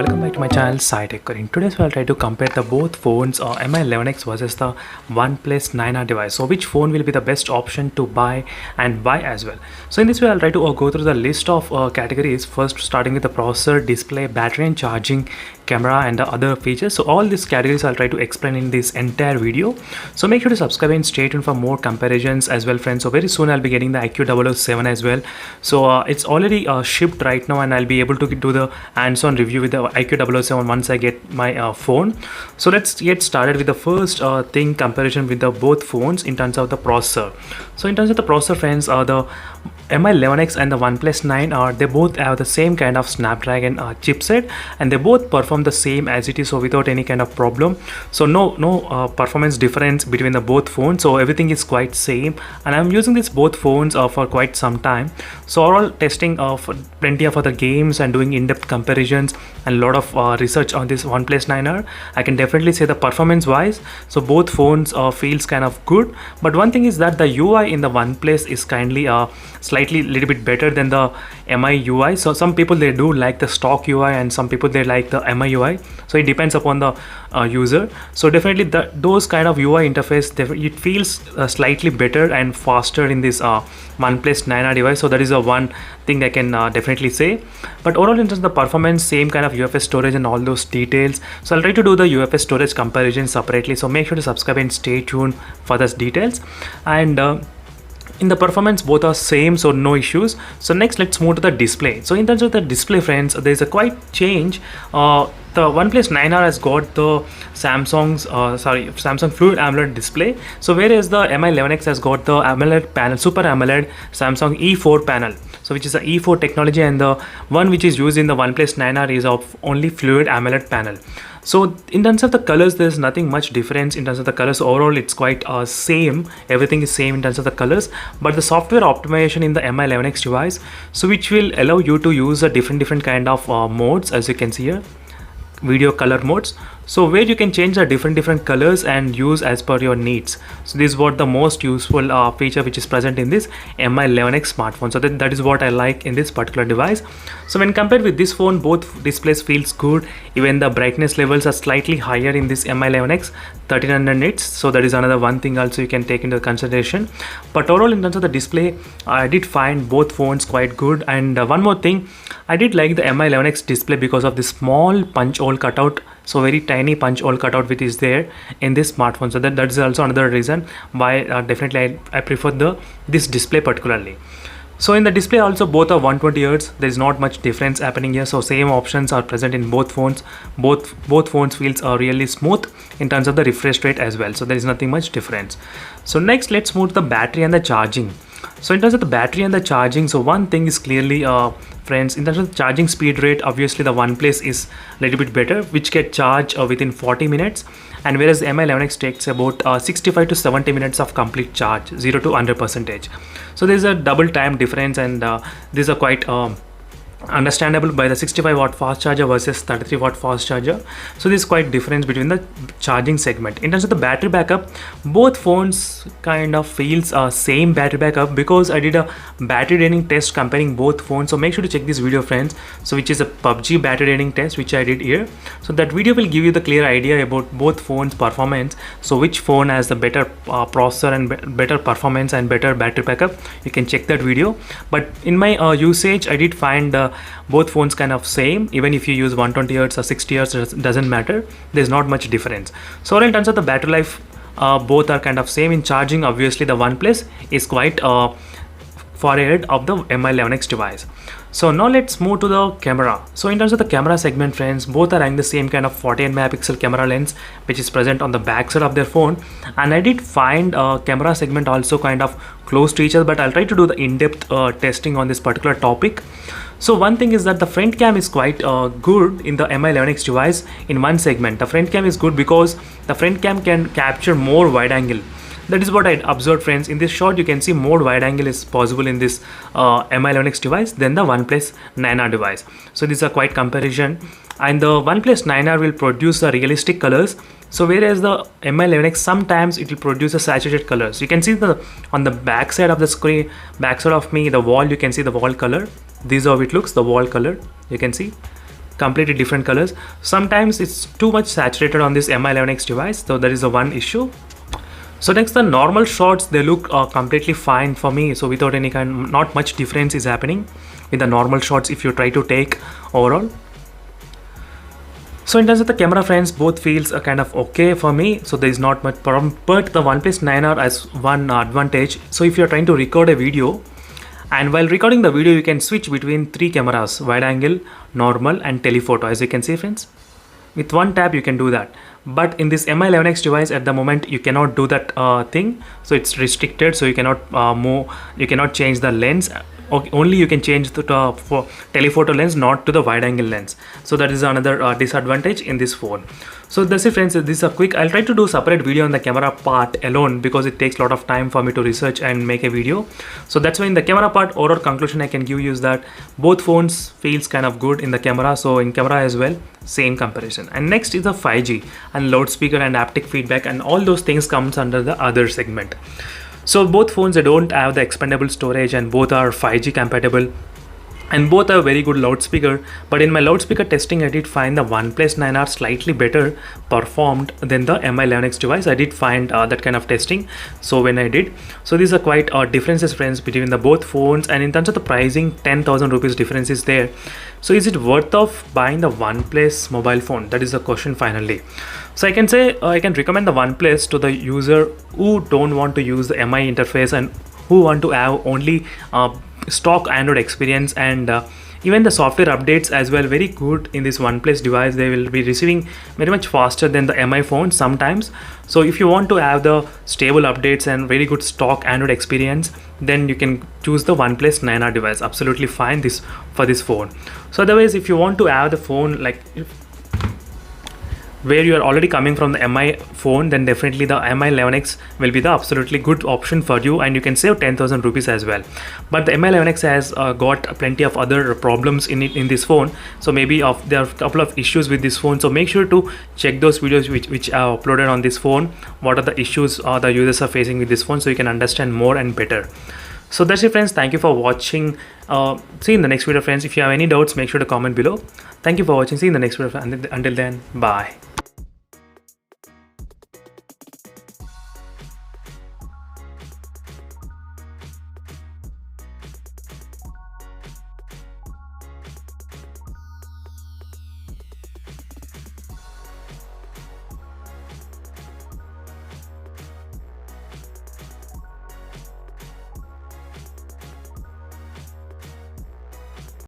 welcome back to my channel SciTech. In today's video I'll try to compare the both phones Mi11X versus the OnePlus 9R device. So which phone will be the best option to buy and why as well. So in this video I'll try to go through the list of categories, first starting with the processor, display, battery and charging, camera and the other features. So all these categories I'll try to explain in this entire video. So make sure to subscribe and stay tuned for more comparisons as well, friends. So very soon I'll be getting the IQ007 as well. So it's already shipped right now and I'll be able to do the hands-on review with the IQ007 once I get my phone. So let's get started with the first thing, comparison with the both phones in terms of the processor. So in terms of the processor, friends, the Mi11X and the OnePlus 9R, they both have the same kind of Snapdragon chipset and they both perform the same as it is, so without any kind of problem. So no performance difference between the both phones, so everything is quite same, and I'm using this both phones for quite some time. So overall testing of plenty of other games and doing in-depth comparisons and a lot of research on this OnePlus 9R, I can definitely say the performance wise, so both phones feels kind of good. But one thing is that the UI in the OnePlus is kindly slightly little bit better than the Mi UI. So some people they do like the stock UI and some people they like the Mi UI, so it depends upon the user. So definitely those kind of UI interface, it feels slightly better and faster in this OnePlus 9R device. So that is a one thing I can definitely say. But overall in terms of the performance, same kind of UFS storage and all those details. So I'll try to do the UFS storage comparison separately, so make sure to subscribe and stay tuned for those details. And in the performance both are same, so no issues. So next let's move to the display. So in terms of the display, friends, there is a quite change. The OnePlus 9R has got the Samsung Fluid AMOLED display, so whereas the Mi11X has got the AMOLED panel, Super AMOLED Samsung E4 panel, so which is the E4 technology, and the one which is used in the OnePlus 9R is of only Fluid AMOLED panel. So in terms of the colors, there's nothing much difference in terms of the colors. Overall it's quite same, everything is same in terms of the colors, but the software optimization in the Mi11X device, so which will allow you to use a different kind of modes, as you can see here, video color modes, so where you can change the different colors and use as per your needs. So this is what the most useful feature which is present in this Mi11X smartphone. So that is what I like in this particular device. So when compared with this phone, both displays feels good. Even the brightness levels are slightly higher in this Mi11X, 1300 nits. So that is another one thing also you can take into consideration. But overall in terms of the display, I did find both phones quite good. And one more thing, I did like the Mi11X display because of the small punch hole cutout, so very tiny punch hole cutout which is there in this smartphone. So that is also another reason why definitely I prefer this display particularly. So in the display also both are 120 Hz. There is not much difference happening here. So same options are present in both phones. Both phones feels really smooth in terms of the refresh rate as well. So there is nothing much difference. So next let's move to the battery and the charging. So in terms of the battery and the charging, so one thing is clearly friends, in terms of the charging speed rate, obviously the OnePlus is a little bit better, which get charged within 40 minutes, and whereas the Mi11X takes about 65 to 70 minutes of complete charge, 0 to 100%. So there's a double time difference, and these are quite understandable by the 65 watt fast charger versus 33 watt fast charger. So this is quite difference between the charging segment. In terms of the battery backup, both phones kind of feels same battery backup, because I did a battery draining test comparing both phones. So make sure to check this video, friends, so which is a PUBG battery draining test which I did here. So that video will give you the clear idea about both phones performance, so which phone has the better processor and better performance and better battery backup. You can check that video. But in my usage, I did find both phones kind of same. Even if you use 120 Hz or 60 Hz, doesn't matter, there's not much difference. So in terms of the battery life, both are kind of same. In charging, obviously the OnePlus is quite far ahead of the Mi11X device. So now let's move to the camera. So in terms of the camera segment, friends, both are having the same kind of 48 megapixel camera lens which is present on the back side of their phone, and I did find camera segment also kind of close to each other, but I'll try to do the in-depth testing on this particular topic. So one thing is that the front cam is quite good in the Mi11X device. In one segment, the front cam is good because the front cam can capture more wide angle. That is what I observed, friends. In this shot you can see more wide angle is possible in this Mi11X device than the OnePlus 9R device. So these are quite comparison, and the OnePlus 9R will produce the realistic colors, so whereas the Mi11X sometimes it will produce a saturated colors. You can see on the back side of the screen, back side of me, the wall, you can see the wall color. This is how it looks, the wall color, you can see completely different colors. Sometimes it's too much saturated on this Mi11X device, so that is the one issue. So next, the normal shots, they look completely fine for me. So without any kind, not much difference is happening with the normal shots if you try to take overall. So in terms of the camera, friends, both feels kind of okay for me. So there is not much problem, but the OnePlus 9R has one advantage. So if you're trying to record a video, and while recording the video, you can switch between 3 cameras: wide angle, normal, and telephoto, as you can see, friends. With one tap you can do that, but in this Mi11X device at the moment you cannot do that thing. So it's restricted, so you cannot move, you cannot change the lens. Only you can change the for telephoto lens, not to the wide angle lens. So that is another disadvantage in this phone. So that's it, friends. This is a quick, I'll try to do separate video on the camera part alone because it takes a lot of time for me to research and make a video. So that's why in the camera part, overall conclusion I can give you is that both phones feels kind of good in the camera. So in camera as well, same comparison. And next is the 5G and loudspeaker and haptic feedback, and all those things comes under the other segment. So both phones, they don't have the expandable storage, and both are 5G compatible, and both have very good loudspeaker. But in my loudspeaker testing, I did find the OnePlus 9R slightly better performed than the Mi11X device. I did find that kind of testing. So when I did, so these are quite differences, friends, between the both phones. And in terms of the pricing, 10,000 rupees difference is there. So is it worth of buying the OnePlus mobile phone? That is the question finally. So I can say I can recommend the OnePlus to the user who don't want to use the MI interface and who want to have only stock Android experience, and even the software updates as well, very good in this OnePlus device. They will be receiving very much faster than the MI phone sometimes. So if you want to have the stable updates and very good stock Android experience, then you can choose the OnePlus 9R device. Absolutely fine this for this phone. So otherwise, if you want to have the phone like where you are already coming from the Mi phone, then definitely the Mi11X will be the absolutely good option for you, and you can save 10,000 rupees as well. But the Mi11X has got plenty of other problems in this phone. So maybe there are a couple of issues with this phone. So make sure to check those videos which are uploaded on this phone. What are the issues the users are facing with this phone, so you can understand more and better. So that's it, friends. Thank you for watching. See you in the next video, friends. If you have any doubts, make sure to comment below. Thank you for watching. See you in the next video. Until then, bye.